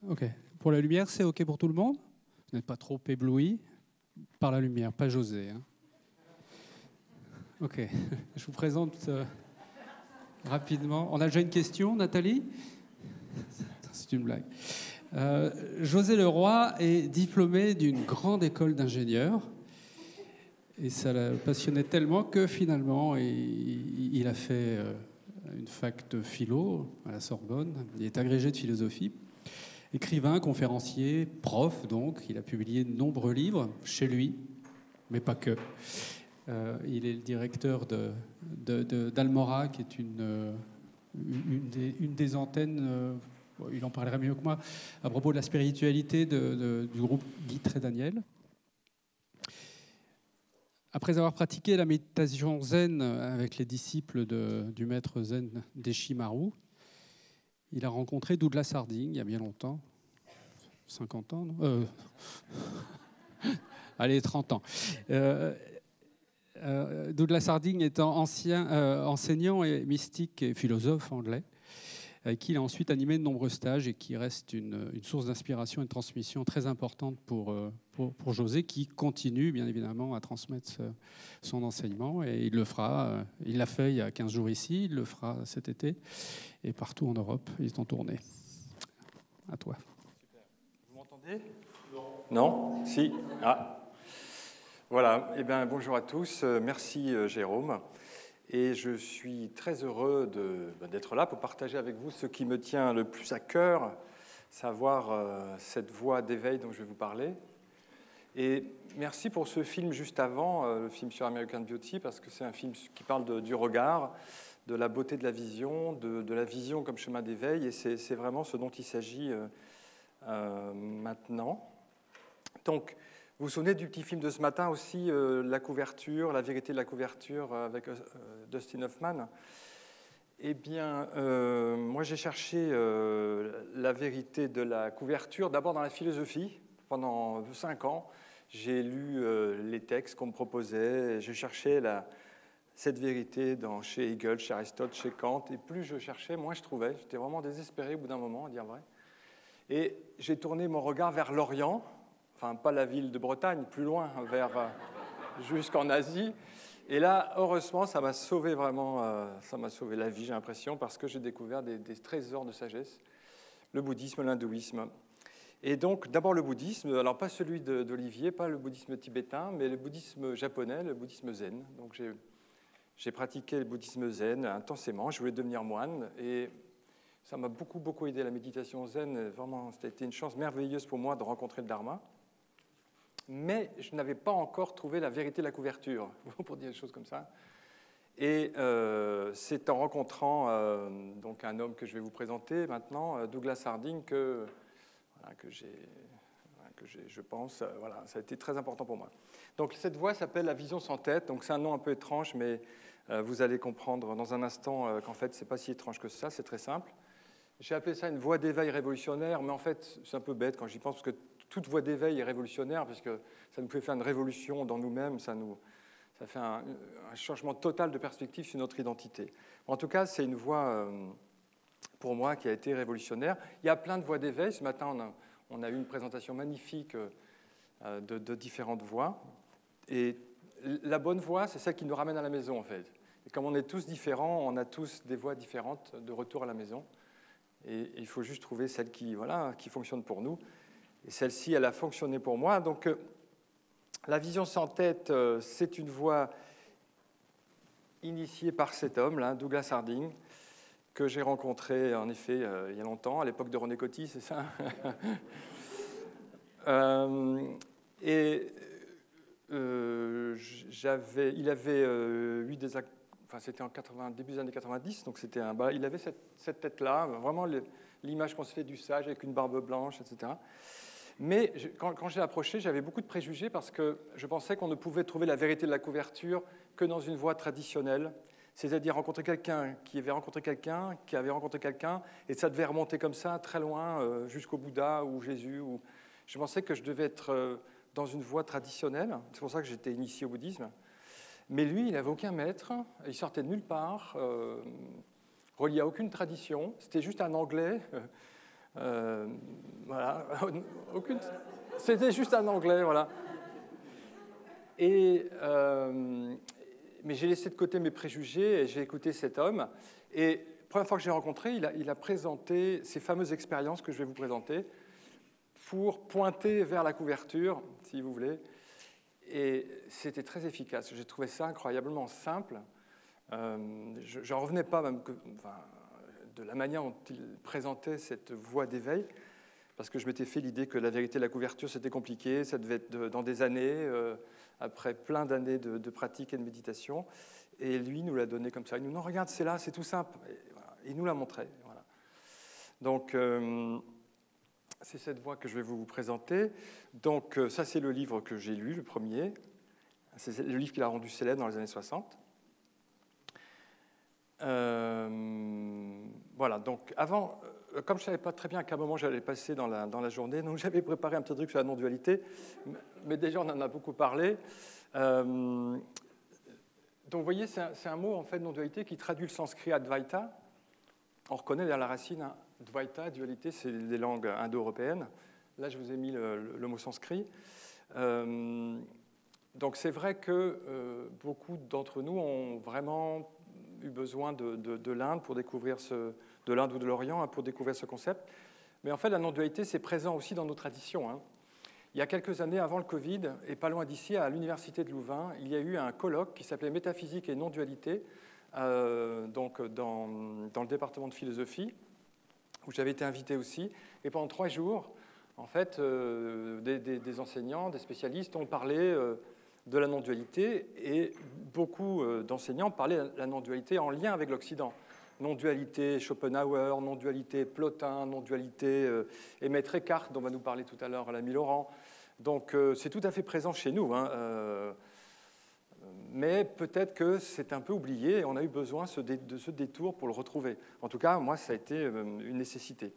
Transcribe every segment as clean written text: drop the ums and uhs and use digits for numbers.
Ok. Pour la lumière, c'est OK pour tout le monde? Vous n'êtes pas trop ébloui par la lumière, pas José. Hein. OK. Je vous présente rapidement. On a déjà une question, Nathalie? C'est une blague. José Leroy est diplômé d'une grande école d'ingénieurs. Et ça l'a passionné tellement que finalement, il a fait une fac de philo à la Sorbonne. Il est agrégé de philosophie. Écrivain, conférencier, prof, donc. Il a publié de nombreux livres chez lui, mais pas que. Il est le directeur d'Almora, qui est une des antennes, il en parlerait mieux que moi, à propos de la spiritualité du groupe Guy Trédaniel. Après avoir pratiqué la méditation zen avec les disciples du maître zen Deshimaru, il a rencontré Douglas Harding il y a bien longtemps, 50 ans, non allez, 30 ans. Douglas Harding étant enseignant et mystique et philosophe anglais, avec qui il a ensuite animé de nombreux stages et qui reste une source d'inspiration et de transmission très importante pour José, qui continue bien évidemment à transmettre son enseignement, et il le fera, il l'a fait il y a 15 jours ici, il le fera cet été, et partout en Europe, il est en tournée. À toi. Super. Vous m'entendez? Non? Si? Ah. Voilà, eh bien, bonjour à tous, merci Jérôme. Et je suis très heureux d'être là pour partager avec vous ce qui me tient le plus à cœur, savoir cette voie d'éveil dont je vais vous parler. Et merci pour ce film juste avant, le film sur American Beauty, parce que c'est un film qui parle du regard, de la beauté de la vision, de la vision comme chemin d'éveil, et c'est vraiment ce dont il s'agit maintenant. Donc, vous vous souvenez du petit film de ce matin aussi, la couverture, la vérité de la couverture avec Dustin Hoffman? Eh bien, moi j'ai cherché la vérité de la couverture d'abord dans la philosophie. Pendant 5 ans, j'ai lu les textes qu'on me proposait, j'ai cherché cette vérité chez Hegel, chez Aristote, chez Kant, et plus je cherchais, moins je trouvais. J'étais vraiment désespéré au bout d'un moment, à dire vrai. Et j'ai tourné mon regard vers l'Orient, enfin pas la ville de Bretagne, plus loin, jusqu'en Asie. Et là, heureusement, ça m'a sauvé vraiment, ça m'a sauvé la vie, j'ai l'impression, parce que j'ai découvert des trésors de sagesse, le bouddhisme, l'hindouisme. Et donc, d'abord le bouddhisme, alors pas celui d'Olivier, pas le bouddhisme tibétain, mais le bouddhisme japonais, le bouddhisme zen. Donc j'ai pratiqué le bouddhisme zen intensément, je voulais devenir moine, et ça m'a beaucoup, beaucoup aidé, la méditation zen. Vraiment, ça a été une chance merveilleuse pour moi de rencontrer le Dharma. Mais je n'avais pas encore trouvé la vérité de la couverture, pour dire des choses comme ça. Et c'est en rencontrant donc un homme que je vais vous présenter maintenant, Douglas Harding, que je pense, voilà, ça a été très important pour moi. Donc cette voie s'appelle la vision sans tête. Donc c'est un nom un peu étrange, mais vous allez comprendre dans un instant qu'en fait c'est pas si étrange que ça. C'est très simple. J'ai appelé ça une voie d'éveil révolutionnaire, mais en fait c'est un peu bête quand j'y pense, parce que toute voie d'éveil est révolutionnaire, puisque ça nous fait faire une révolution dans nous-mêmes, ça fait un changement total de perspective sur notre identité. En tout cas, c'est une voie, pour moi, qui a été révolutionnaire. Il y a plein de voies d'éveil. Ce matin, on a eu une présentation magnifique de différentes voies. Et la bonne voie, c'est celle qui nous ramène à la maison, en fait. Et comme on est tous différents, on a tous des voies différentes de retour à la maison. Et il faut juste trouver celle qui fonctionne pour nous. Et celle-ci, elle a fonctionné pour moi. Donc, la vision sans tête, c'est une voie initiée par cet homme-là, Douglas Harding, que j'ai rencontré, en effet, il y a longtemps, à l'époque de René Coty, c'est ça? Il avait eu des... Enfin, c'était début des années 90, donc il avait cette tête-là, vraiment l'image qu'on se fait du sage avec une barbe blanche, etc. Mais quand j'ai approché, j'avais beaucoup de préjugés parce que je pensais qu'on ne pouvait trouver la vérité de la couverture que dans une voie traditionnelle, c'est-à-dire rencontrer quelqu'un qui avait rencontré quelqu'un, qui avait rencontré quelqu'un, et ça devait remonter comme ça, très loin, jusqu'au Bouddha ou Jésus. Je pensais que je devais être dans une voie traditionnelle, c'est pour ça que j'étais initié au bouddhisme. Mais lui, il n'avait aucun maître, il sortait de nulle part, relié à aucune tradition, c'était juste un Anglais Voilà, aucune. C'était juste un anglais, voilà. Et, mais j'ai laissé de côté mes préjugés et j'ai écouté cet homme. Et la première fois que j'ai rencontré, il a présenté ces fameuses expériences que je vais vous présenter pour pointer vers la couverture, si vous voulez. Et c'était très efficace. J'ai trouvé ça incroyablement simple. Je n'en revenais pas même de la manière dont il présentait cette voie d'éveil, parce que je m'étais fait l'idée que la vérité de la couverture, c'était compliqué, ça devait être dans des années, après plein d'années de pratique et de méditation. Et lui nous l'a donné comme ça. Il nous dit, non, regarde, c'est là, c'est tout simple. Et voilà, il nous l'a montré. Voilà. Donc, c'est cette voie que je vais vous présenter. Donc, ça, c'est le livre que j'ai lu, le premier. C'est le livre qu'il a rendu célèbre dans les années 60. Voilà, donc avant, comme je ne savais pas très bien à quel moment j'allais passer dans la journée, donc j'avais préparé un petit truc sur la non-dualité, mais déjà on en a beaucoup parlé. Donc vous voyez, c'est un mot en fait non-dualité qui traduit le sanskrit Advaita. On reconnaît derrière la racine, hein, Dvaita, dualité, c'est des langues indo-européennes. Là je vous ai mis le mot sanskrit. Donc c'est vrai que beaucoup d'entre nous ont vraiment eu besoin de l'Inde pour découvrir de l'Inde ou de l'Orient hein, pour découvrir ce concept. Mais en fait, la non-dualité, c'est présent aussi dans nos traditions. Hein. Il y a quelques années, avant le Covid, et pas loin d'ici, à l'Université de Louvain, il y a eu un colloque qui s'appelait Métaphysique et non-dualité, donc dans le département de philosophie, où j'avais été invité aussi. Et pendant 3 jours, en fait, des enseignants, des spécialistes ont parlé de la non-dualité, et beaucoup d'enseignants parlaient de la non-dualité en lien avec l'Occident. Non-dualité Schopenhauer, non-dualité Plotin, non-dualité et Maître Eckhart, dont va nous parler tout à l'heure l'ami Laurent. Donc c'est tout à fait présent chez nous, hein, mais peut-être que c'est un peu oublié et on a eu besoin de ce détour pour le retrouver. En tout cas, moi, ça a été une nécessité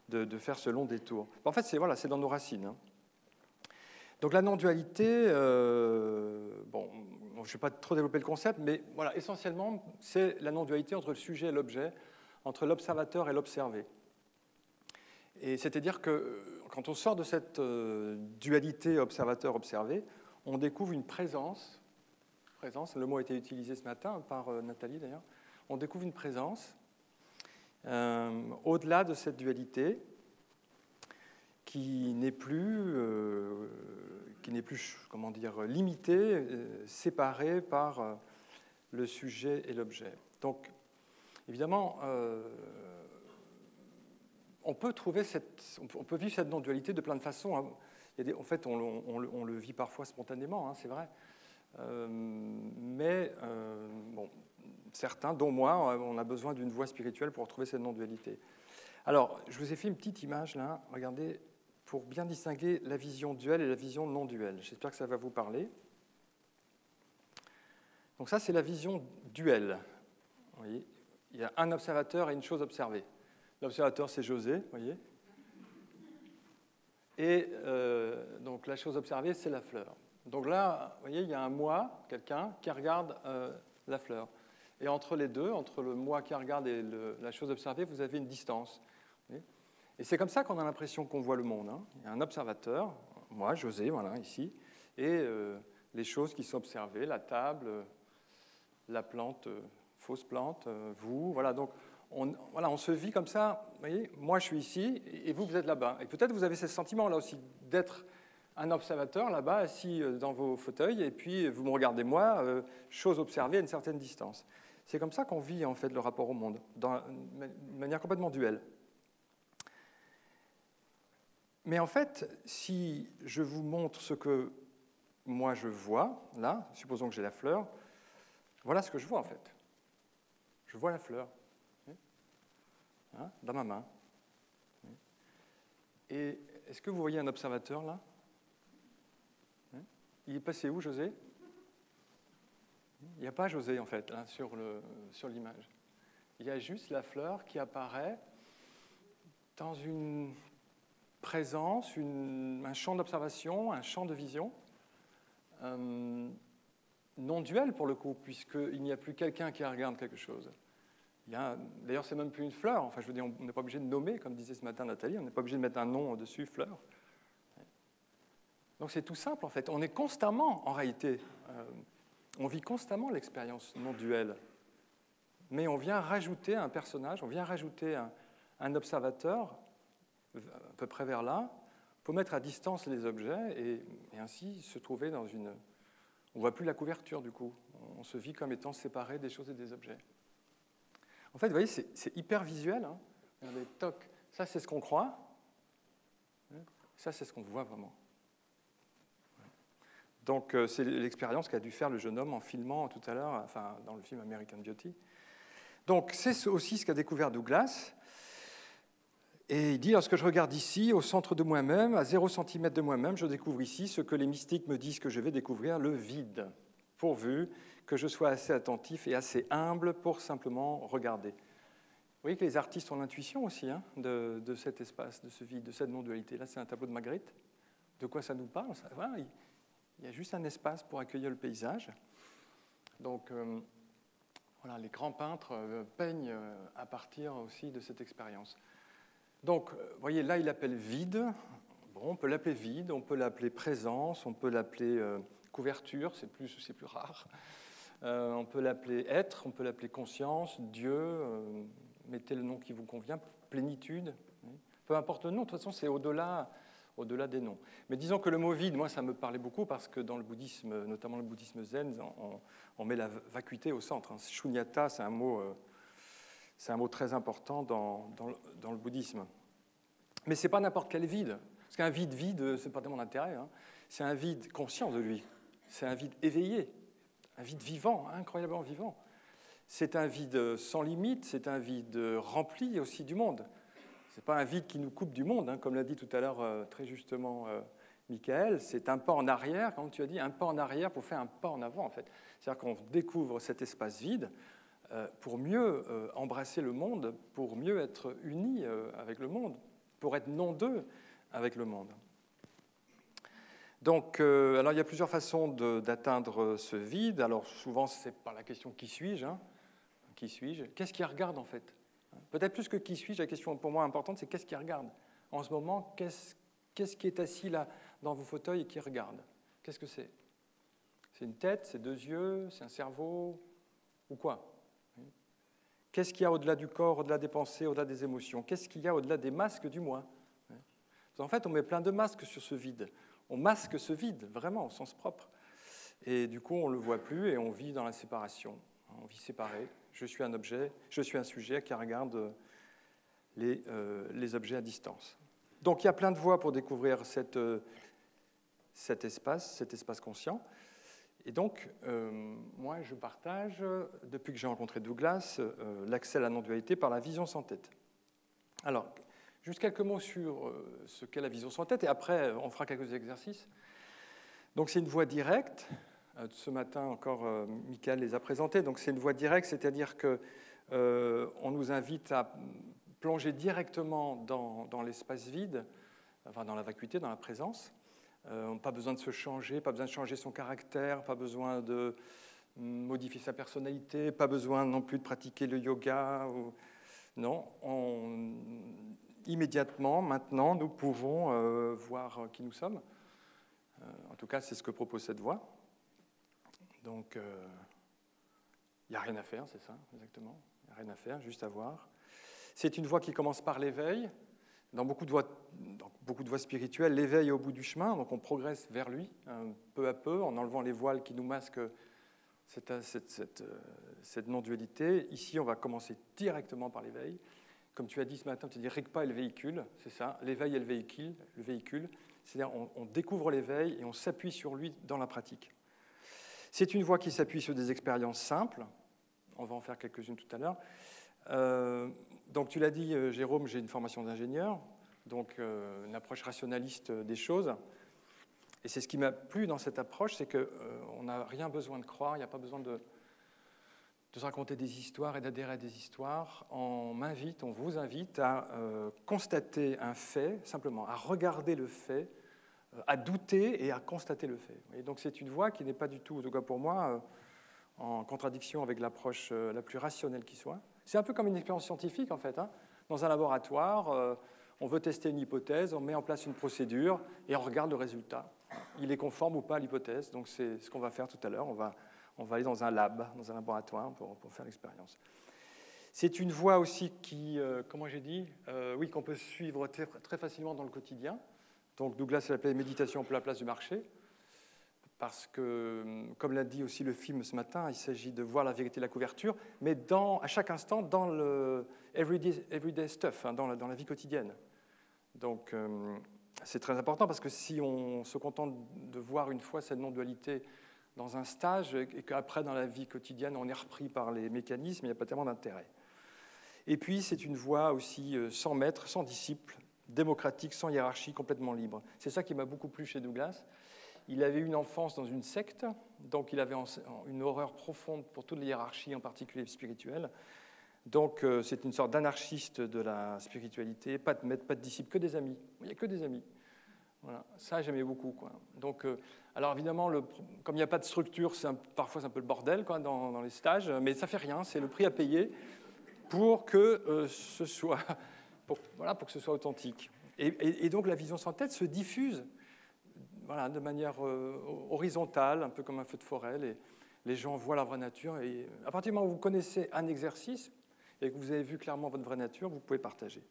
de faire ce long détour. En fait, c'est dans nos racines. Hein. Donc la non-dualité, bon, je ne vais pas trop développer le concept, mais voilà, essentiellement, c'est la non-dualité entre le sujet et l'objet, entre l'observateur et l'observé. Et c'est-à-dire que quand on sort de cette dualité observateur-observé, on découvre une présence, le mot a été utilisé ce matin par Nathalie d'ailleurs, on découvre une présence au-delà de cette dualité, qui n'est plus comment dire, limité, séparé par le sujet et l'objet. Donc, évidemment, on peut vivre cette non-dualité de plein de façons. Hein. En fait, on le vit parfois spontanément, hein, c'est vrai. Mais bon, certains, dont moi, on a besoin d'une voie spirituelle pour retrouver cette non-dualité. Alors, je vous ai fait une petite image là. Regardez. Pour bien distinguer la vision duelle et la vision non duelle. J'espère que ça va vous parler. Donc ça, c'est la vision duelle. Vous voyez, il y a un observateur et une chose observée. L'observateur, c'est José, vous voyez. Et donc la chose observée, c'est la fleur. Donc là, vous voyez, il y a un moi, quelqu'un, qui regarde la fleur. Et entre les deux, entre le moi qui regarde et la chose observée, vous avez une distance. Et c'est comme ça qu'on a l'impression qu'on voit le monde. Hein. Il y a un observateur, moi, José, voilà, ici, et les choses qui sont observées, la table, la plante, fausse plante, vous, voilà. Donc, on se vit comme ça, vous voyez, moi, je suis ici, et vous êtes là-bas. Et peut-être vous avez ce sentiment-là aussi, d'être un observateur, là-bas, assis dans vos fauteuils, et puis vous me regardez, moi, chose observée à une certaine distance. C'est comme ça qu'on vit, en fait, le rapport au monde, de manière complètement duelle. Mais en fait, si je vous montre ce que moi je vois, là, supposons que j'ai la fleur, voilà ce que je vois en fait. Je vois la fleur hein, dans ma main. Et est-ce que vous voyez un observateur là? Il est passé où, José? Il n'y a pas José en fait, là, sur l'image. Il y a juste la fleur qui apparaît dans une présence, un champ d'observation, un champ de vision, non duel pour le coup, puisqu'il n'y a plus quelqu'un qui regarde quelque chose. D'ailleurs, c'est même plus une fleur. Enfin, je veux dire, on n'est pas obligé de nommer, comme disait ce matin Nathalie, on n'est pas obligé de mettre un nom dessus, fleur. Donc c'est tout simple, en fait. On est constamment, en réalité, on vit constamment l'expérience non duelle. Mais on vient rajouter un personnage, on vient rajouter un observateur, à peu près vers là, pour mettre à distance les objets et ainsi se trouver dans une... On ne voit plus la couverture, du coup. On se vit comme étant séparé des choses et des objets. En fait, vous voyez, c'est hyper visuel. Hein. Regardez, toc, ça, c'est ce qu'on croit. Ça, c'est ce qu'on voit vraiment. Donc, c'est l'expérience qu'a dû faire le jeune homme en filmant tout à l'heure, enfin, dans le film American Beauty. Donc, c'est aussi ce qu'a découvert Douglas. Et il dit, lorsque je regarde ici, au centre de moi-même, à 0 cm de moi-même, je découvre ici ce que les mystiques me disent que je vais découvrir, le vide, pourvu que je sois assez attentif et assez humble pour simplement regarder. Vous voyez que les artistes ont l'intuition aussi hein, de cet espace, de ce vide, de cette non-dualité. Là, c'est un tableau de Magritte. De quoi ça nous parle ça, voilà, il y a juste un espace pour accueillir le paysage. Donc, voilà, les grands peintres peignent à partir aussi de cette expérience. Donc, vous voyez, là, il appelle vide. Bon, on peut l'appeler vide, on peut l'appeler présence, on peut l'appeler couverture, c'est plus rare. On peut l'appeler être, on peut l'appeler conscience, Dieu, mettez le nom qui vous convient, plénitude. Peu importe le nom, de toute façon, c'est au-delà des noms. Mais disons que le mot vide, moi, ça me parlait beaucoup parce que dans le bouddhisme, notamment le bouddhisme zen, on met la vacuité au centre. Hein. Shunyata, c'est un mot très important dans le bouddhisme. Mais ce n'est pas n'importe quel vide. Parce qu'un vide, ce n'est pas de mon intérêt. Hein. C'est un vide conscient de lui. C'est un vide éveillé. Un vide vivant, incroyablement vivant. C'est un vide sans limite, c'est un vide rempli aussi du monde. Ce n'est pas un vide qui nous coupe du monde, hein, comme l'a dit tout à l'heure très justement Michael. C'est un pas en arrière, comme tu as dit, un pas en arrière pour faire un pas en avant, en fait. C'est-à-dire qu'on découvre cet espace vide pour mieux embrasser le monde, pour mieux être unis avec le monde, pour être non d'eux avec le monde. Donc, alors il y a plusieurs façons d'atteindre ce vide. Alors souvent, c'est par la question « qui suis-je » hein ? Qui suis-je ? Qu'est-ce qui regarde en fait ? Peut-être plus que « qui suis-je », la question pour moi importante, c'est « qu'est-ce qui regarde ?» En ce moment, qu'est-ce qui est assis là dans vos fauteuils et qui regarde ? Qu'est-ce que c'est ? C'est une tête, c'est 2 yeux, c'est un cerveau, ou quoi ? Qu'est-ce qu'il y a au-delà du corps, au-delà des pensées, au-delà des émotions ? Qu'est-ce qu'il y a au-delà des masques du moi ? En fait, on met plein de masques sur ce vide. On masque ce vide, vraiment, au sens propre. Et du coup, on ne le voit plus et on vit dans la séparation. On vit séparé. Je suis un objet, je suis un sujet qui regarde les objets à distance. Donc, il y a plein de voies pour découvrir cet espace conscient. Et donc, moi, je partage, depuis que j'ai rencontré Douglas, l'accès à la non-dualité par la vision sans tête. Alors, juste quelques mots sur ce qu'est la vision sans tête, et après, on fera quelques exercices. Donc, c'est une voie directe. Ce matin, encore, Michael les a présentés. Donc, c'est une voie directe, c'est-à-dire qu'on nous invite à plonger directement dans l'espace vide, enfin, dans la vacuité, dans la présence. Pas besoin de se changer, pas besoin de changer son caractère, pas besoin de modifier sa personnalité, pas besoin non plus de pratiquer le yoga. Non, immédiatement, maintenant, nous pouvons voir qui nous sommes. En tout cas, c'est ce que propose cette voie. Donc, il n'y a rien à faire, c'est ça, exactement. Il n'y a rien à faire, juste à voir. C'est une voie qui commence par l'éveil. Dans beaucoup de voies spirituelles, l'éveil est au bout du chemin, donc on progresse vers lui, peu à peu, en enlevant les voiles qui nous masquent cette non-dualité. Ici, on va commencer directement par l'éveil. Comme tu as dit ce matin, tu as dit Rigpa est le véhicule, c'est ça, l'éveil est le véhicule. C'est-à-dire on découvre l'éveil et on s'appuie sur lui dans la pratique. C'est une voie qui s'appuie sur des expériences simples, on va en faire quelques-unes tout à l'heure. Donc tu l'as dit, Jérôme, j'ai une formation d'ingénieur, donc une approche rationaliste des choses. Et c'est ce qui m'a plu dans cette approche, c'est qu'on n'a rien besoin de croire, il n'y a pas besoin de se raconter des histoires et d'adhérer à des histoires. On vous invite à constater un fait, simplement, à regarder le fait, à douter et à constater le fait. Et donc c'est une voie qui n'est pas du tout, en tout cas pour moi, en contradiction avec l'approche la plus rationnelle qui soit, C'est un peu comme une expérience scientifique, en fait. Hein. Dans un laboratoire, on veut tester une hypothèse, on met en place une procédure et on regarde le résultat. Il est conforme ou pas à l'hypothèse. Donc c'est ce qu'on va faire tout à l'heure. On va aller dans un lab, dans un laboratoire pour faire l'expérience. C'est une voie aussi qui, comment j'ai dit, oui, qu'on peut suivre très facilement dans le quotidien. Donc Douglas l'appelait méditation pour la place du marché. Parce que, comme l'a dit aussi le film ce matin, il s'agit de voir la vérité de la couverture, mais à chaque instant dans le everyday stuff, hein, dans la vie quotidienne. Donc, c'est très important parce que si on se contente de voir une fois cette non-dualité dans un stage et qu'après, dans la vie quotidienne, on est repris par les mécanismes, il n'y a pas tellement d'intérêt. Et puis, c'est une voie aussi sans maître, sans disciple, démocratique, sans hiérarchie, complètement libre. C'est ça qui m'a beaucoup plu chez Douglas. Il avait eu une enfance dans une secte, donc il avait une horreur profonde pour toutes les hiérarchies, en particulier spirituelles. Donc c'est une sorte d'anarchiste de la spiritualité, pas de maître, pas de disciple, que des amis. Il n'y a que des amis. Voilà. Ça, j'aimais beaucoup, quoi. Donc, alors évidemment, comme il n'y a pas de structure, parfois c'est un peu le bordel, quoi, dans les stages, mais ça ne fait rien, c'est le prix à payer pour que ce soit authentique. Et donc la vision sans tête se diffuse. Voilà, de manière horizontale, un peu comme un feu de forêt, les gens voient la vraie nature. Et à partir du moment où vous connaissez un exercice et que vous avez vu clairement votre vraie nature, vous pouvez partager.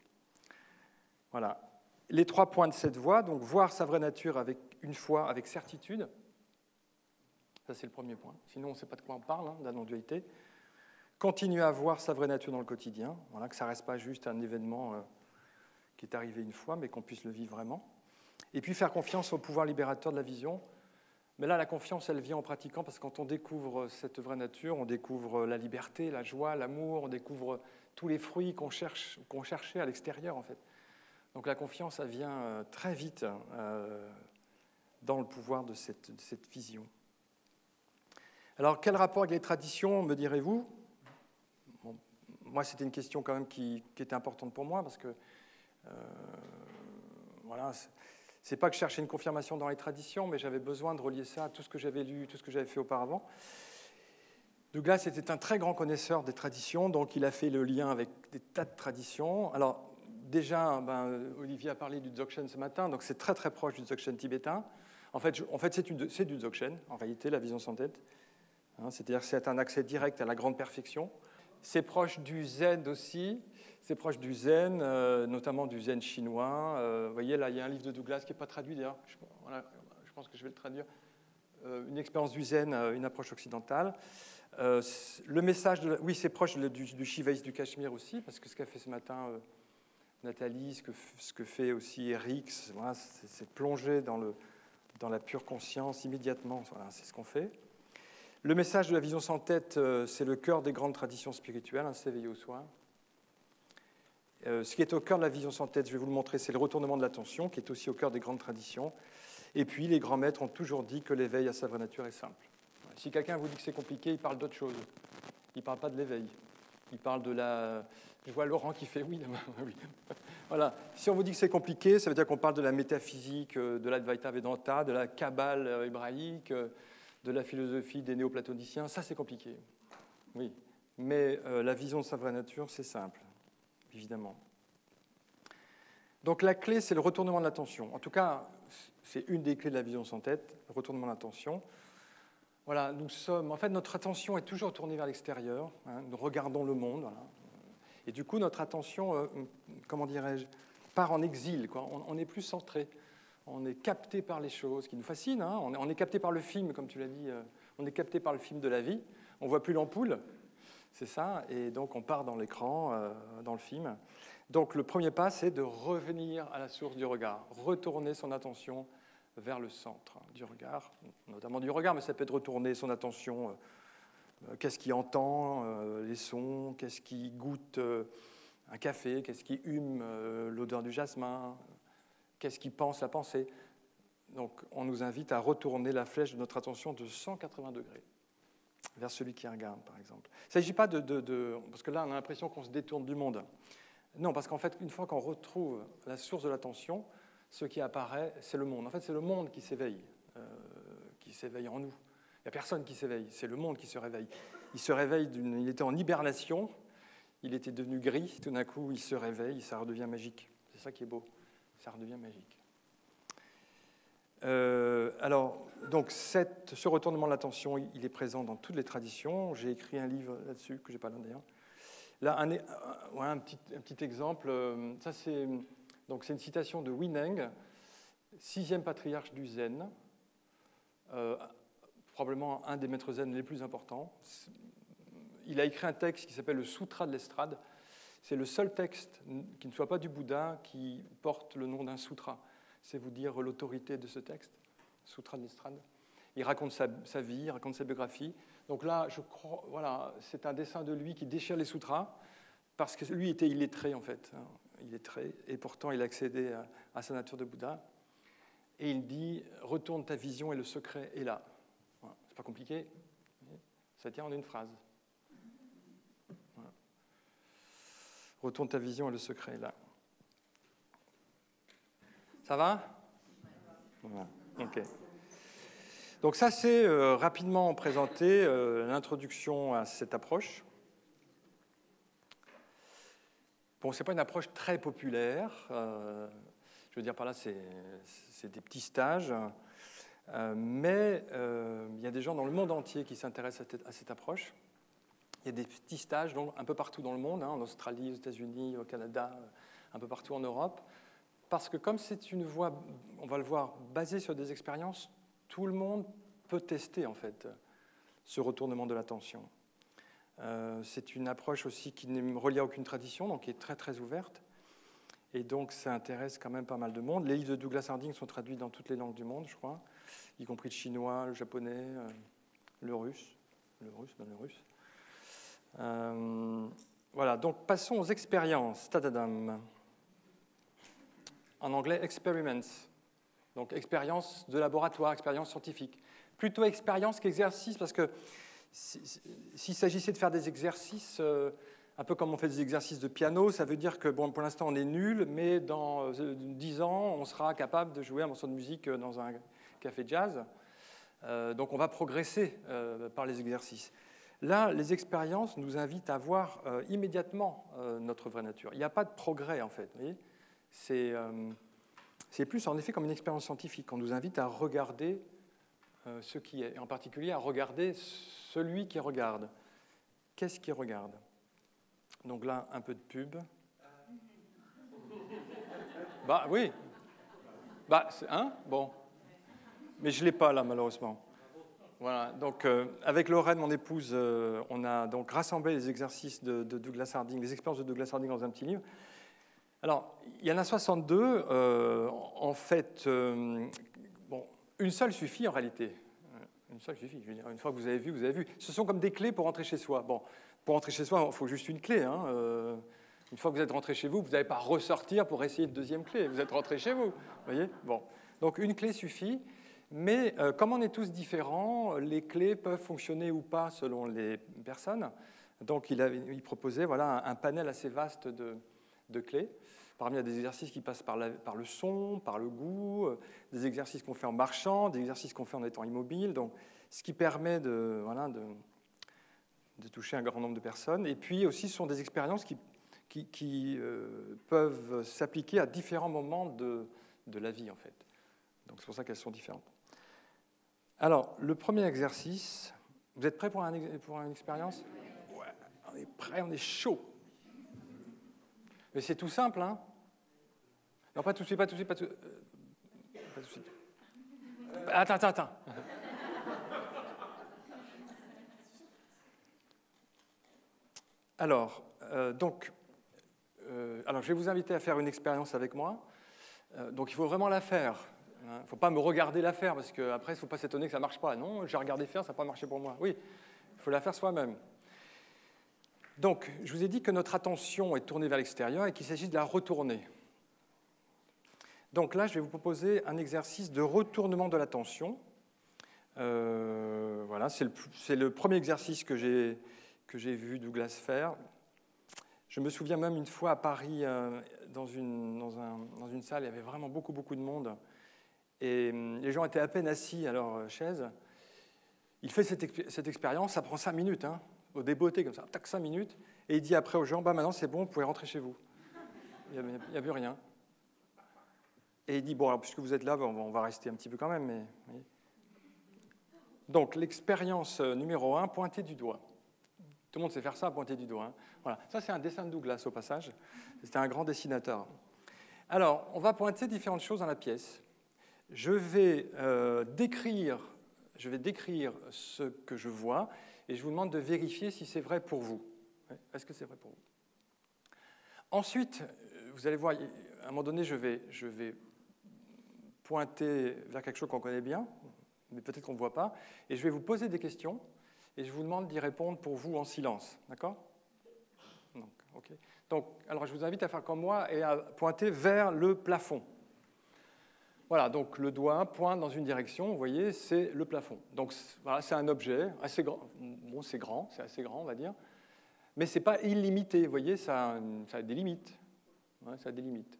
Voilà. Les 3 points de cette voie, donc voir sa vraie nature une fois avec certitude. Ça, c'est le premier point. Sinon, on ne sait pas de quoi on parle, hein, de la non-dualité. Continuer à voir sa vraie nature dans le quotidien. Voilà, que ça ne reste pas juste un événement qui est arrivé une fois, mais qu'on puisse le vivre vraiment. Et puis faire confiance au pouvoir libérateur de la vision. Mais là, la confiance, elle vient en pratiquant, parce que quand on découvre cette vraie nature, on découvre la liberté, la joie, l'amour, on découvre tous les fruits qu'on cherchait à l'extérieur, en fait. Donc la confiance, elle vient très vite dans le pouvoir de cette vision. Alors, quel rapport avec les traditions, me direz-vous ? Bon, moi, c'était une question quand même qui était importante pour moi, parce que, voilà, c'est pas que je cherchais une confirmation dans les traditions, mais j'avais besoin de relier ça à tout ce que j'avais lu, tout ce que j'avais fait auparavant. Douglas était un très grand connaisseur des traditions, donc il a fait le lien avec des tas de traditions. Alors, déjà, Olivier a parlé du Dzogchen ce matin, donc c'est très très proche du Dzogchen tibétain. En fait c'est du Dzogchen, en réalité, la vision sans tête. Hein, c'est-à-dire que c'est un accès direct à la grande perfection. C'est proche du Zen aussi. C'est proche du Zen, notamment du Zen chinois. Vous voyez, là, il y a un livre de Douglas qui n'est pas traduit, d'ailleurs. Je pense que je vais le traduire. Une expérience du Zen, une approche occidentale. Le message oui, c'est proche du shivaïsme du Cachemire aussi, parce que ce qu'a fait ce matin Nathalie, ce que fait aussi Eric, voilà, c'est plonger dans la pure conscience immédiatement. Voilà, c'est ce qu'on fait. Le message de la vision sans tête, c'est le cœur des grandes traditions spirituelles, hein, s'éveiller au soi. Ce qui est au cœur de la vision sans tête, je vais vous le montrer, c'est le retournement de l'attention, qui est aussi au cœur des grandes traditions. Et puis, les grands maîtres ont toujours dit que l'éveil à sa vraie nature est simple. Si quelqu'un vous dit que c'est compliqué, il parle d'autre chose. Il ne parle pas de l'éveil. Il parle de la... Je vois Laurent qui fait oui. Oui. Voilà. Si on vous dit que c'est compliqué, ça veut dire qu'on parle de la métaphysique, de l'Advaita Vedanta, de la Kabbale hébraïque, de la philosophie des néoplatoniciens. Ça, c'est compliqué. Oui. Mais la vision de sa vraie nature, c'est simple, évidemment. Donc la clé, c'est le retournement de l'attention. En tout cas, c'est une des clés de la vision sans tête, le retournement de l'attention. Voilà, en fait, notre attention est toujours tournée vers l'extérieur. Hein, nous regardons le monde. Voilà. Et du coup, notre attention, comment dirais-je, part en exil, quoi. On est plus centré. On est capté par les choses qui nous fascinent. Hein. On est capté par le film, comme tu l'as dit. On est capté par le film de la vie. On ne voit plus l'ampoule. C'est ça. Et donc, on part dans l'écran, dans le film. Donc, le premier pas, c'est de revenir à la source du regard. Retourner son attention vers le centre du regard, notamment du regard, mais ça peut être retourner son attention, qu'est-ce qui entend les sons, qu'est-ce qui goûte un café, qu'est-ce qui hume l'odeur du jasmin, qu'est-ce qui pense la pensée. Donc on nous invite à retourner la flèche de notre attention de 180 degrés vers celui qui regarde, par exemple. Il ne s'agit pas parce que là on a l'impression qu'on se détourne du monde. Non, parce qu'en fait, une fois qu'on retrouve la source de l'attention, ce qui apparaît, c'est le monde. En fait, c'est le monde qui s'éveille en nous. Il n'y a personne qui s'éveille, c'est le monde qui se réveille. Il se réveille, il était en hibernation, il était devenu gris, tout d'un coup il se réveille, ça redevient magique. C'est ça qui est beau, ça redevient magique. Alors, donc ce retournement de l'attention, il est présent dans toutes les traditions. J'ai écrit un livre là-dessus, que je n'ai pas là d'ailleurs. Là, un petit exemple. Ça, c'est une citation de Huineng, 6e patriarche du Zen, probablement un des maîtres zen les plus importants. Il a écrit un texte qui s'appelle le Sutra de l'estrade. C'est le seul texte qui ne soit pas du Bouddha qui porte le nom d'un sutra. C'est vous dire l'autorité de ce texte, Sutra de l'estrade. Il raconte sa vie, il raconte sa biographie. Donc là, je crois, voilà, c'est un dessin de lui qui déchire les sutras, parce que lui était illettré, en fait. Illettré, et pourtant il a accédé à sa nature de Bouddha. Et il dit, retourne ta vision et le secret est là. Voilà. C'est pas compliqué, ça tient en une phrase. Voilà. Retourne ta vision et le secret est là. Ça va? Voilà. OK. Donc ça, c'est rapidement présenté l'introduction à cette approche. Bon, ce n'est pas une approche très populaire. Je veux dire par là, c'est des petits stages. Mais il y a des gens dans le monde entier qui s'intéressent à cette approche. Il y a des petits stages donc, un peu partout dans le monde, en Australie, aux États-Unis, au Canada, un peu partout en Europe. Parce que comme c'est une voie, on va le voir, basée sur des expériences, tout le monde peut tester en fait ce retournement de l'attention. C'est une approche aussi qui n'est reliée à aucune tradition, donc qui est très très ouverte. Et donc ça intéresse quand même pas mal de monde. Les livres de Douglas Harding sont traduits dans toutes les langues du monde, je crois, y compris le chinois, le japonais, le russe. Voilà, donc passons aux expériences. Tadadam. En anglais, experiments. Donc, expérience de laboratoire, expérience scientifique. Plutôt expérience qu'exercice, parce que s'il s'agissait de faire des exercices, un peu comme on fait des exercices de piano, ça veut dire que, bon, pour l'instant, on est nul, mais dans 10 ans, on sera capable de jouer un morceau de musique dans un café jazz. Donc, on va progresser par les exercices. Là, les expériences nous invitent à voir immédiatement notre vraie nature. Il n'y a pas de progrès, en fait. Vous voyez ? C'est plus en effet comme une expérience scientifique. On nous invite à regarder ce qui est, et en particulier à regarder celui qui regarde. Qu'est-ce qui regarde? Donc là, un peu de pub. Bah oui. Bah, bon. Mais je ne l'ai pas là, malheureusement. Voilà. Donc, avec Lorraine, mon épouse, on a donc rassemblé les exercices de Douglas Harding, les expériences de Douglas Harding dans un petit livre. Alors, il y en a 62. En fait, bon, une seule suffit en réalité. Une seule suffit. Je veux dire, une fois que vous avez vu, vous avez vu. Ce sont comme des clés pour rentrer chez soi. Bon, pour rentrer chez soi, il faut juste une clé. Une fois que vous êtes rentré chez vous, vous n'allez pas ressortir pour essayer une deuxième clé. Vous êtes rentré chez vous. Vous voyez? Bon. Donc, une clé suffit. Mais comme on est tous différents, les clés peuvent fonctionner ou pas selon les personnes. Donc, il proposait voilà, un panel assez vaste de clés. Parmi, il y a des exercices qui passent par le son, par le goût, des exercices qu'on fait en marchant, des exercices qu'on fait en étant immobile, donc, ce qui permet de toucher un grand nombre de personnes. Et puis aussi, ce sont des expériences qui peuvent s'appliquer à différents moments de la vie, en fait. Donc c'est pour ça qu'elles sont différentes. Alors, le premier exercice, vous êtes prêts pour une expérience? Ouais, on est prêts, on est chaud. Mais c'est tout simple, hein? Non, pas tout de suite, pas tout de suite, pas tout de suite. Attends. Alors, alors, je vais vous inviter à faire une expérience avec moi. Donc, il faut vraiment la faire. Il ne faut pas me regarder la faire, parce qu'après, il ne faut pas s'étonner que ça ne marche pas. Non, j'ai regardé faire, ça n'a pas marché pour moi. Oui, il faut la faire soi-même. Donc, je vous ai dit que notre attention est tournée vers l'extérieur et qu'il s'agit de la retourner. Donc là, je vais vous proposer un exercice de retournement de l'attention. Voilà, c'est le premier exercice que j'ai vu Douglas faire. Je me souviens même une fois à Paris, dans une salle, il y avait vraiment beaucoup de monde. Et les gens étaient à peine assis à leur chaise. Il fait cette expérience, ça prend 5 minutes. Hein. au débeauté comme ça, tac, 5 minutes, et il dit après aux gens, bah maintenant c'est bon, vous pouvez rentrer chez vous. Il n'y a plus rien. Et il dit, bon, alors, puisque vous êtes là, on va rester un petit peu quand même. Mais, oui. Donc, l'expérience numéro 1, pointer du doigt. Tout le monde sait faire ça, pointer du doigt. Hein. Voilà. Ça, c'est un dessin de Douglas, au passage. C'était un grand dessinateur. Alors, on va pointer différentes choses dans la pièce. Je vais décrire ce que je vois, et je vous demande de vérifier si c'est vrai pour vous. Est-ce que c'est vrai pour vous? Ensuite, vous allez voir, à un moment donné, je vais pointer vers quelque chose qu'on connaît bien, mais peut-être qu'on ne voit pas, et je vais vous poser des questions, et je vous demande d'y répondre pour vous en silence. D'accord? Okay. Donc, alors, je vous invite à faire comme moi et à pointer vers le plafond. Voilà, donc le doigt pointe dans une direction, vous voyez, c'est le plafond. Donc, voilà, c'est un objet assez grand. Bon, c'est grand, c'est assez grand, on va dire. Mais ce n'est pas illimité, vous voyez, ça a des limites. Ouais, ça a des limites.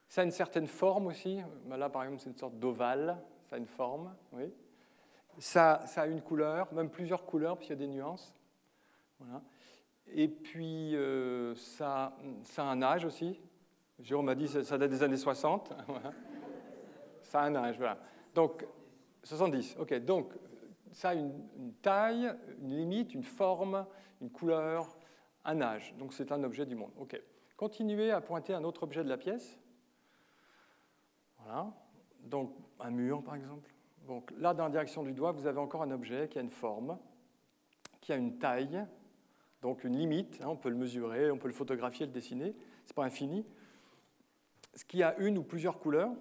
Ça a une certaine forme aussi. Là, par exemple, c'est une sorte d'ovale. Ça a une forme, oui. Ça a une couleur, même plusieurs couleurs, puis il y a des nuances. Voilà. Et puis, ça a un âge aussi. Jérôme m'a dit que ça date des années 60. Voilà. Ça a un âge, voilà. Donc, 70, ok. Donc, ça a une taille, une limite, une forme, une couleur, un âge. Donc, c'est un objet du monde. Ok. Continuez à pointer un autre objet de la pièce. Voilà. Donc, un mur, par exemple. Donc, là, dans la direction du doigt, vous avez encore un objet qui a une forme, qui a une taille, donc une limite. Hein, on peut le mesurer, on peut le photographier, le dessiner. Ce n'est pas infini. Ce qui a une ou plusieurs couleurs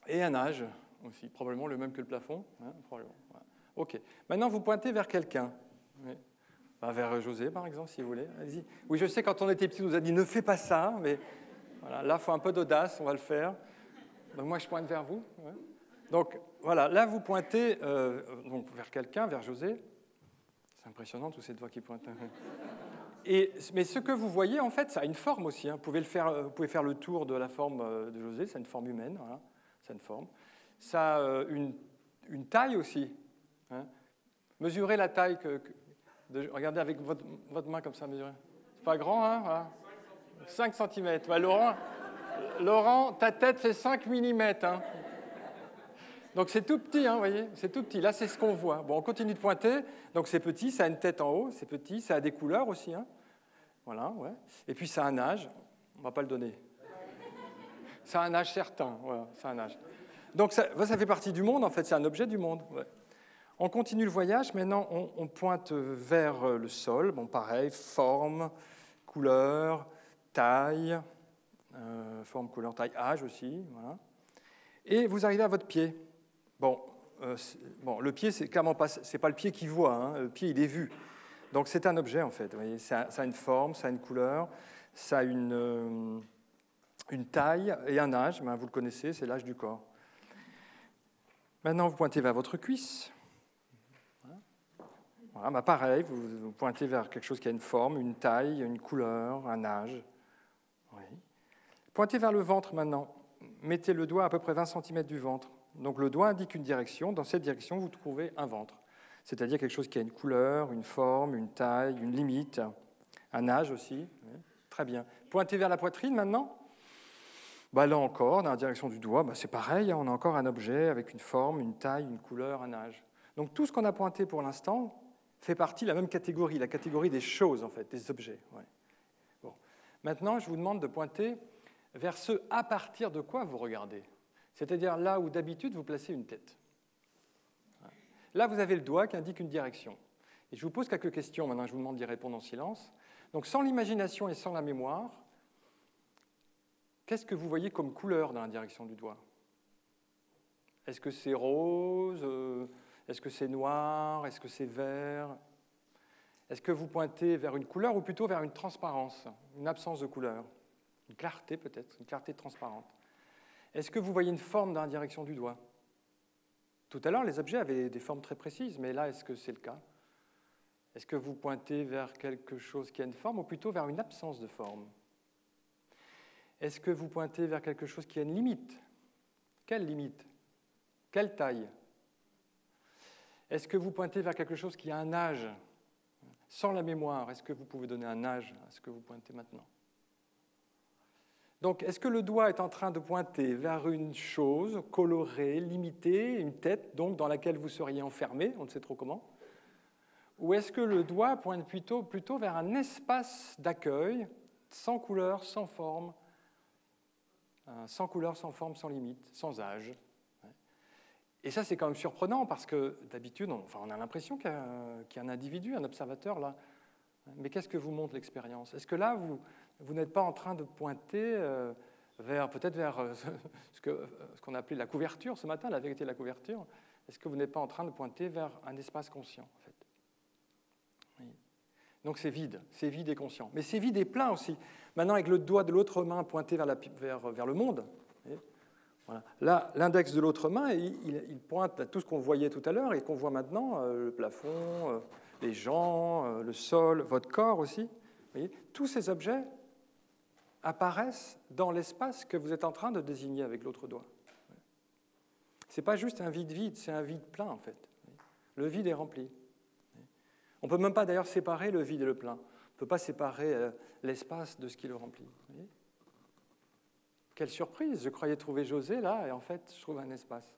et un âge aussi, probablement le même que le plafond. Hein, probablement. Voilà. OK. Maintenant, vous pointez vers quelqu'un. Oui. Vers José, par exemple, si vous voulez. Allez-y. Oui, je sais, quand on était petit, on nous a dit « ne fais pas ça », mais voilà, là, il faut un peu d'audace, on va le faire. Donc, moi, je pointe vers vous. Ouais. Donc, voilà, là, vous pointez donc, vers quelqu'un, vers José. C'est impressionnant, tous ces doigts qui pointent. Mais ce que vous voyez, en fait, ça a une forme aussi. Hein. Vous pouvez faire le tour de la forme de José, c'est une forme humaine. Voilà. Ça a une forme. Ça a une taille aussi. Hein. Mesurez la taille regardez avec votre main comme ça, mesurez. C'est pas grand, hein, voilà. 5 cm. Ouais, Laurent, ta tête fait 5 mm. Hein. Donc c'est tout petit, hein, vous voyez, c'est tout petit. Là, c'est ce qu'on voit. Bon, on continue de pointer. Donc c'est petit, ça a une tête en haut, c'est petit, ça a des couleurs aussi. Hein. Voilà, ouais. Et puis ça a un âge. On ne va pas le donner. Ça a un âge certain. Voilà, ça a un âge. Donc ça fait partie du monde, en fait, c'est un objet du monde. Ouais. On continue le voyage. Maintenant, on pointe vers le sol. Bon, pareil, forme, couleur, taille, forme, couleur, taille, âge aussi. Voilà. Et vous arrivez à votre pied. Bon, le pied, c'est clairement pas le pied qui voit. Hein. Le pied, il est vu. Donc c'est un objet, en fait. Vous voyez, ça a une forme, ça a une couleur, ça a une taille et un âge. Ben, vous le connaissez, c'est l'âge du corps. Maintenant, vous pointez vers votre cuisse. Voilà, ben pareil, vous pointez vers quelque chose qui a une forme, une taille, une couleur, un âge. Oui. Pointez vers le ventre maintenant. Mettez le doigt à peu près 20 cm du ventre. Donc le doigt indique une direction. Dans cette direction, vous trouvez un ventre. C'est-à-dire quelque chose qui a une couleur, une forme, une taille, une limite, un âge aussi. Oui. Très bien. Pointez vers la poitrine maintenant. Bah, là encore, dans la direction du doigt, c'est pareil. On a encore un objet avec une forme, une taille, une couleur, un âge. Donc tout ce qu'on a pointé pour l'instant fait partie de la même catégorie, la catégorie des choses, en fait, des objets. Ouais. Bon. Maintenant, je vous demande de pointer vers ce à partir de quoi vous regardez. C'est-à-dire là où d'habitude vous placez une tête. Là, vous avez le doigt qui indique une direction. Et je vous pose quelques questions, maintenant je vous demande d'y répondre en silence. Donc sans l'imagination et sans la mémoire, qu'est-ce que vous voyez comme couleur dans la direction du doigt? Est-ce que c'est rose? Est-ce que c'est noir? Est-ce que c'est vert? Est-ce que vous pointez vers une couleur ou plutôt vers une transparence, une absence de couleur? Une clarté peut-être, une clarté transparente. Est-ce que vous voyez une forme dans la direction du doigt? Tout à l'heure, les objets avaient des formes très précises, mais là, est-ce que c'est le cas? Est-ce que vous pointez vers quelque chose qui a une forme ou plutôt vers une absence de forme? Est-ce que vous pointez vers quelque chose qui a une limite? Quelle limite? Quelle taille? Est-ce que vous pointez vers quelque chose qui a un âge? Sans la mémoire, est-ce que vous pouvez donner un âge à ce que vous pointez maintenant? Donc, est-ce que le doigt est en train de pointer vers une chose colorée, limitée, une tête donc dans laquelle vous seriez enfermé, on ne sait trop comment? Ou est-ce que le doigt pointe plutôt vers un espace d'accueil, sans couleur, sans forme, sans limite, sans âge? Et ça, c'est quand même surprenant parce que d'habitude, on a l'impression qu'il y a un individu, un observateur là. Mais qu'est-ce que vous montre l'expérience? Est-ce que là, vous n'êtes pas en train de pointer peut-être vers ce qu'on a appelé la couverture ce matin, la vérité de la couverture? Est-ce que vous n'êtes pas en train de pointer vers un espace conscient en fait? Oui. Donc c'est vide et conscient. Mais c'est vide et plein aussi. Maintenant, avec le doigt de l'autre main pointé vers le monde, voilà. Là, l'index de l'autre main, il pointe à tout ce qu'on voyait tout à l'heure et qu'on voit maintenant, le plafond, les gens, le sol, votre corps aussi. Vous voyez, tous ces objets apparaissent dans l'espace que vous êtes en train de désigner avec l'autre doigt. Ce n'est pas juste un vide, c'est un vide plein en fait. Le vide est rempli. On ne peut même pas d'ailleurs séparer le vide et le plein. On ne peut pas séparer l'espace de ce qui le remplit. Vous voyez ? Quelle surprise, je croyais trouver José là, et en fait, je trouve un espace.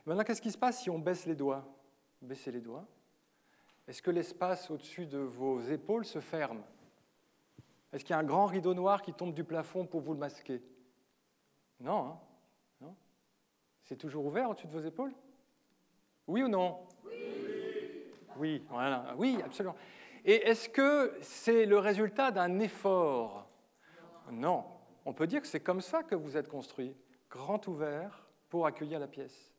Maintenant, qu'est-ce qui se passe si on baisse les doigts? Baissez les doigts. Est-ce que l'espace au-dessus de vos épaules se ferme? Est-ce qu'il y a un grand rideau noir qui tombe du plafond pour vous le masquer? Non, hein? Non. C'est toujours ouvert au-dessus de vos épaules? Oui ou non? Oui, voilà. Oui, absolument. Et est-ce que c'est le résultat d'un effort? Non. On peut dire que c'est comme ça que vous êtes construit, grand ouvert pour accueillir la pièce.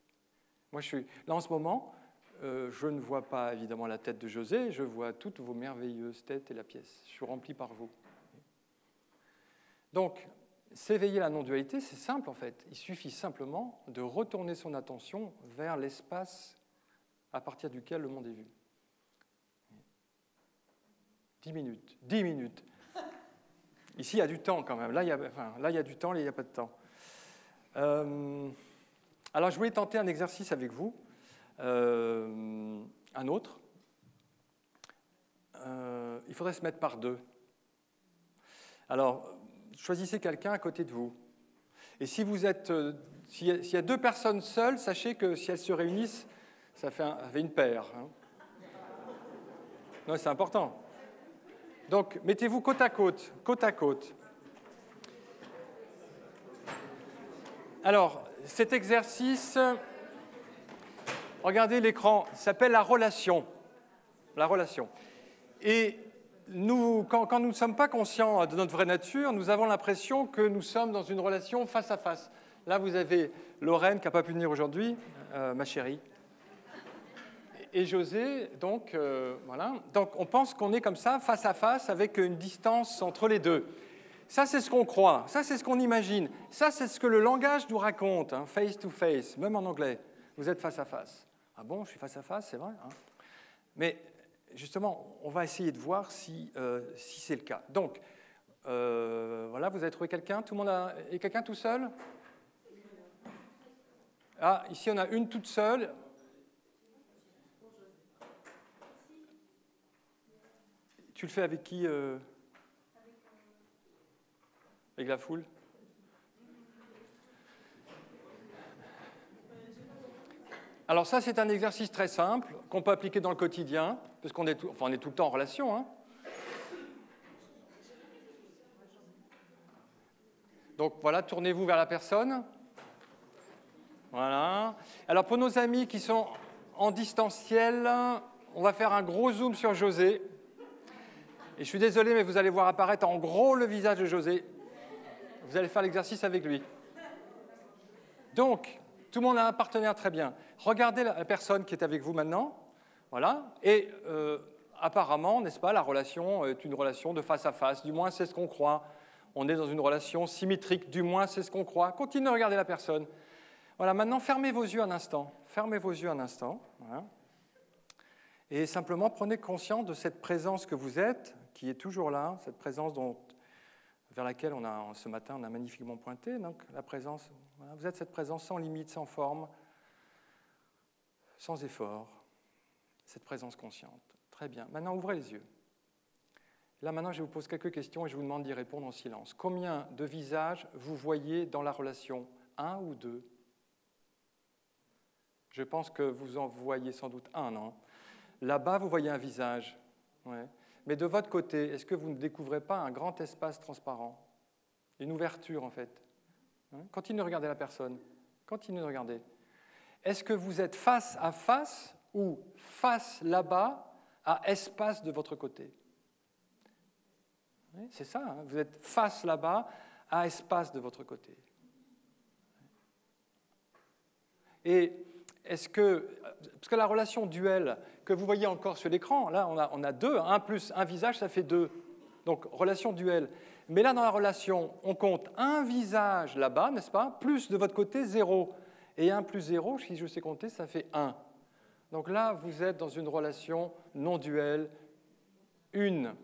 Moi, je suis là en ce moment, je ne vois pas évidemment la tête de José, je vois toutes vos merveilleuses têtes et la pièce. Je suis rempli par vous. Donc, s'éveiller à la non-dualité, c'est simple en fait. Il suffit simplement de retourner son attention vers l'espace à partir duquel le monde est vu. 10 minutes, 10 minutes. Ici, il y a du temps quand même. Là, il y a du temps, là, il n'y a pas de temps. Alors, je voulais tenter un exercice avec vous, un autre. Il faudrait se mettre par deux. Alors, choisissez quelqu'un à côté de vous. Et si vous êtes, s'il y a deux personnes seules, sachez que si elles se réunissent, ça fait une paire. Hein. Non, c'est important. Donc, mettez-vous côte à côte, côte à côte. Alors, cet exercice, regardez l'écran, s'appelle la relation. La relation. Et nous, quand nous ne sommes pas conscients de notre vraie nature, nous avons l'impression que nous sommes dans une relation face à face. Là, vous avez Lorraine qui n'a pas pu venir aujourd'hui, ma chérie. Et José, donc, voilà. Donc, on pense qu'on est comme ça, face à face, avec une distance entre les deux. Ça, c'est ce qu'on croit. Ça, c'est ce qu'on imagine. Ça, c'est ce que le langage nous raconte, hein, face to face, même en anglais. Vous êtes face à face. Ah bon, je suis face à face, c'est vrai, hein. Mais justement, on va essayer de voir si c'est le cas. Donc, voilà, vous avez trouvé quelqu'un? Tout le monde est quelqu'un tout seul? Ah, ici, on a une toute seule. Tu le fais avec qui avec la foule? Alors ça, c'est un exercice très simple qu'on peut appliquer dans le quotidien, parce qu'on est, on est tout le temps en relation. Hein. Donc voilà, tournez-vous vers la personne. Voilà. Alors pour nos amis qui sont en distanciel, on va faire un gros zoom sur José. Et je suis désolé, mais vous allez voir apparaître en gros le visage de José. Vous allez faire l'exercice avec lui. Donc, tout le monde a un partenaire très bien. Regardez la personne qui est avec vous maintenant. Voilà. Et apparemment, n'est-ce pas, la relation est une relation de face à face. Du moins, c'est ce qu'on croit. On est dans une relation symétrique. Du moins, c'est ce qu'on croit. Continuez à regarder la personne. Voilà. Maintenant, fermez vos yeux un instant. Fermez vos yeux un instant. Voilà. Et simplement, prenez conscience de cette présence que vous êtes, qui est toujours là, cette présence vers laquelle ce matin on a magnifiquement pointé. Donc, la présence, voilà, vous êtes cette présence sans limite, sans forme, sans effort, cette présence consciente. Très bien. Maintenant, ouvrez les yeux. Là, maintenant, je vous pose quelques questions et je vous demande d'y répondre en silence. Combien de visages vous voyez dans la relation? 1 ou 2? Je pense que vous en voyez sans doute un, non? Là-bas, vous voyez un visage. Ouais. Mais de votre côté, est-ce que vous ne découvrez pas un grand espace transparent? Une ouverture, en fait. Continuez de regarder la personne. Continuez de regarder. Est-ce que vous êtes face à face ou face là-bas à espace de votre côté? Oui, c'est ça, hein? Vous êtes face là-bas à espace de votre côté. Et est-ce que, parce que la relation duel que vous voyez encore sur l'écran, là on a 2, 1 plus un visage, ça fait 2. Donc relation duel. Mais là dans la relation, on compte un visage là-bas, n'est-ce pas, plus de votre côté 0. Et 1 plus 0, si je sais compter, ça fait 1. Donc là, vous êtes dans une relation non duel, une.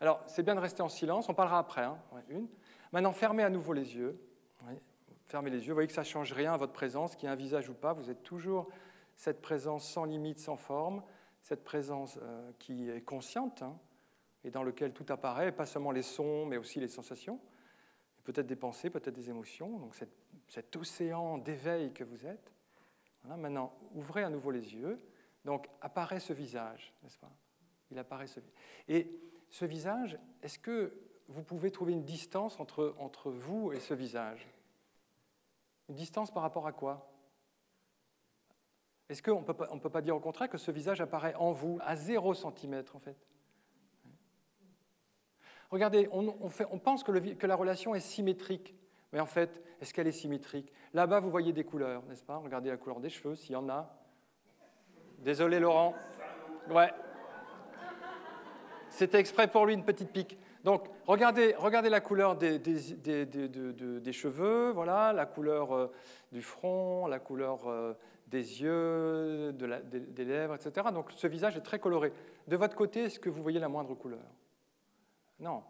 Alors, c'est bien de rester en silence, on parlera après. Hein. Ouais, une. Maintenant, fermez à nouveau les yeux. Ouais, fermez les yeux, vous voyez que ça ne change rien à votre présence, qu'il y ait un visage ou pas, vous êtes toujours cette présence sans limite, sans forme, cette présence qui est consciente, hein, et dans laquelle tout apparaît, pas seulement les sons, mais aussi les sensations, peut-être des pensées, peut-être des émotions, donc cet océan d'éveil que vous êtes. Voilà, maintenant, ouvrez à nouveau les yeux, donc apparaît ce visage, n'est-ce pas? Il apparaît ce visage. Et ce visage, est-ce que vous pouvez trouver une distance entre vous et ce visage? Une distance par rapport à quoi? Est-ce qu'on ne peut pas dire au contraire que ce visage apparaît en vous à 0 cm en fait? Regardez, on pense que la relation est symétrique, mais en fait, est-ce qu'elle est symétrique? Là-bas, vous voyez des couleurs, n'est-ce pas? Regardez la couleur des cheveux, s'il y en a. Désolé, Laurent. Ouais. C'était exprès pour lui, une petite pique. Donc, regardez la couleur des cheveux, voilà, la couleur du front, la couleur des yeux, des lèvres, etc. Donc, ce visage est très coloré. De votre côté, est-ce que vous voyez la moindre couleur? Non.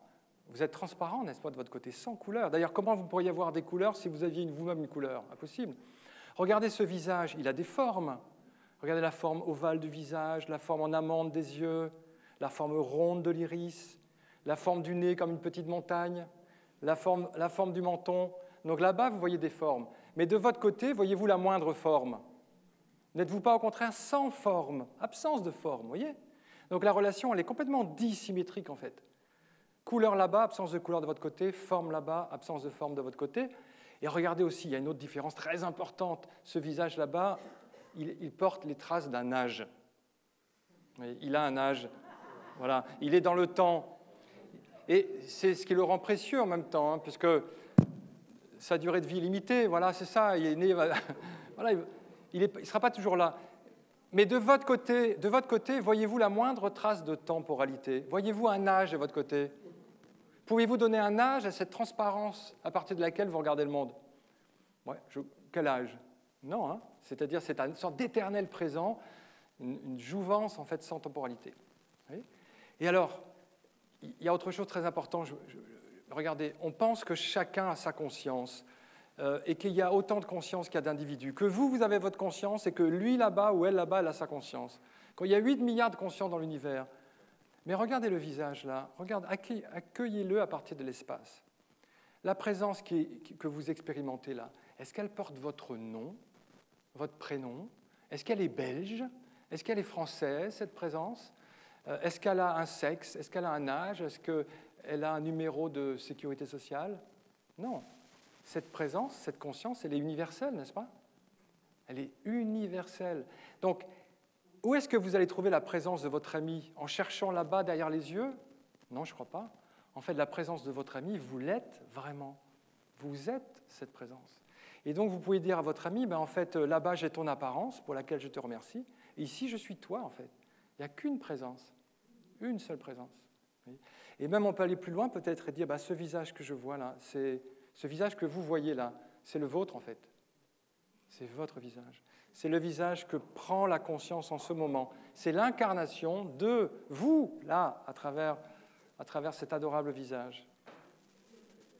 Vous êtes transparent, n'est-ce pas, de votre côté, sans couleur. D'ailleurs, comment vous pourriez avoir des couleurs si vous aviez vous-même une couleur? Impossible. Regardez ce visage, il a des formes. Regardez la forme ovale du visage, la forme en amande des yeux, la forme ronde de l'iris, la forme du nez comme une petite montagne, la forme du menton. Donc là-bas, vous voyez des formes. Mais de votre côté, voyez-vous la moindre forme? N'êtes-vous pas au contraire sans forme, absence de forme, vous voyez? Donc la relation, elle est complètement dissymétrique en fait. Couleur là-bas, absence de couleur de votre côté, forme là-bas, absence de forme de votre côté. Et regardez aussi, il y a une autre différence très importante. Ce visage là-bas, il porte les traces d'un âge. Il a un âge. Voilà, il est dans le temps. Et c'est ce qui le rend précieux en même temps, hein, puisque sa durée de vie est limitée. Voilà, c'est ça. Il est né. Voilà, il ne sera pas toujours là. Mais de votre côté, voyez-vous la moindre trace de temporalité? Voyez-vous un âge de votre côté? Pouvez-vous donner un âge à cette transparence à partir de laquelle vous regardez le monde? Ouais, quel âge? Non, hein? C'est-à-dire c'est une sorte d'éternel présent, une jouvence en fait sans temporalité. Oui. Et alors, il y a autre chose de très important. Regardez, on pense que chacun a sa conscience et qu'il y a autant de conscience qu'il y a d'individus. Que vous avez votre conscience et que lui là-bas ou elle là-bas, elle a sa conscience. Quand il y a 8 milliards de consciences dans l'univers, mais regardez le visage là, accueillez-le à partir de l'espace. La présence que vous expérimentez là, est-ce qu'elle porte votre nom, votre prénom? Est-ce qu'elle est belge? Est-ce qu'elle est française, cette présence? Est-ce qu'elle a un sexe? Est-ce qu'elle a un âge? Est-ce qu'elle a un numéro de sécurité sociale? Non. Cette présence, cette conscience, elle est universelle, n'est-ce pas? Elle est universelle. Donc, où est-ce que vous allez trouver la présence de votre ami? En cherchant là-bas, derrière les yeux? Non, je ne crois pas. En fait, la présence de votre ami, vous l'êtes vraiment. Vous êtes cette présence. Et donc, vous pouvez dire à votre ami, en fait, là-bas, j'ai ton apparence, pour laquelle je te remercie. Et ici, je suis toi, en fait. Il n'y a qu'une présence. Une seule présence. Et même, on peut aller plus loin, peut-être, et dire, ce visage que je vois là, ce visage que vous voyez là, c'est le vôtre, en fait. C'est votre visage. C'est le visage que prend la conscience en ce moment. C'est l'incarnation de vous, là, à travers cet adorable visage.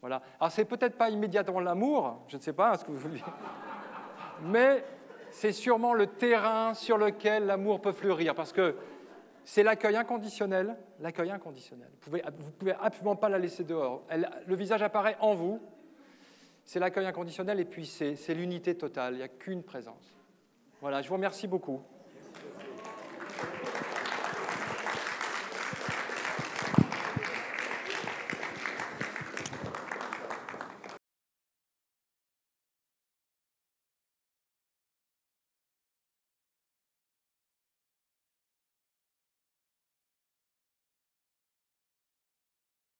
Voilà. Alors, c'est peut-être pas immédiatement l'amour, je ne sais pas ce que vous voulez, mais c'est sûrement le terrain sur lequel l'amour peut fleurir, parce que C'est l'accueil inconditionnel. L'accueil inconditionnel. Vous ne pouvez absolument pas la laisser dehors. Le visage apparaît en vous. C'est l'accueil inconditionnel et puis c'est l'unité totale. Il n'y a qu'une présence. Voilà, je vous remercie beaucoup.